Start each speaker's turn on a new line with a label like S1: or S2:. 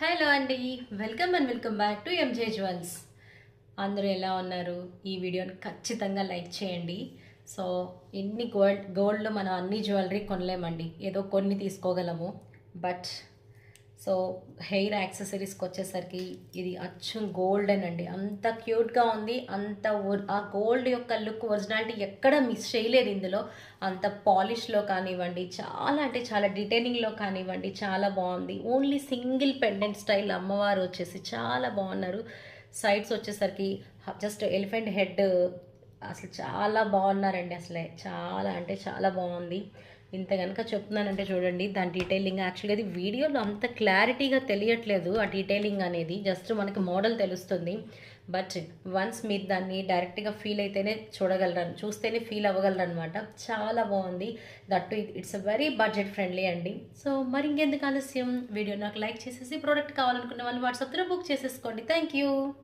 S1: Hello అండి. Welcome back to M J jewels. అందరూ ఎలా ఉన్నారు? ఈ వీడియోని ఖచ్చితంగా లైక్ చేయండి. సో ఇన్ని గోల్డ్లో మనం అన్ని జ్యువెలరీ కొనలేమండి, ఏదో కొన్ని తీసుకోగలము. బట్ సో హెయిర్ యాక్సెసరీస్కి వచ్చేసరికి ఇది అచ్చం గోల్డెన్ అండి. అంత క్యూట్గా ఉంది. ఆ గోల్డ్ యొక్క లుక్, ఒరిజినాలిటీ ఎక్కడ మిస్ చేయలేదు ఇందులో. అంత పాలిష్లో కానివ్వండి, చాలా అంటే చాలా డీటెయిలింగ్లో కానివ్వండి, చాలా బాగుంది. ఓన్లీ సింగిల్ పెండెంట్ స్టైల్ అమ్మవారు వచ్చేసి చాలా బాగున్నారు. సైడ్స్ వచ్చేసరికి జస్ట్ ఎలిఫెంట్ హెడ్, అసలు చాలా బాగున్నారండి. అసలే చాలా అంటే చాలా బాగుంది. ఇంత కనుక చెప్తున్నానంటే చూడండి దాని డీటెయిలింగ్. యాక్చువల్గా అది వీడియోలో అంత క్లారిటీగా తెలియట్లేదు ఆ డీటెయిలింగ్ అనేది, జస్ట్ మనకి మోడల్ తెలుస్తుంది. బట్ వన్స్ మీరు దాన్ని డైరెక్ట్గా ఫీల్ అయితేనే చూడగలరు, చూస్తేనే ఫీల్ అవ్వగలరు అనమాట. చాలా బాగుంది. That it's a very budget friendly అండి. సో మరి ఇంకెందుకు ఆలస్యం, వీడియో నాకు లైక్ చేసేసి ప్రోడక్ట్ కావాలనుకున్న వాళ్ళు వాట్సాప్లో బుక్ చేసేసుకోండి. Thank you.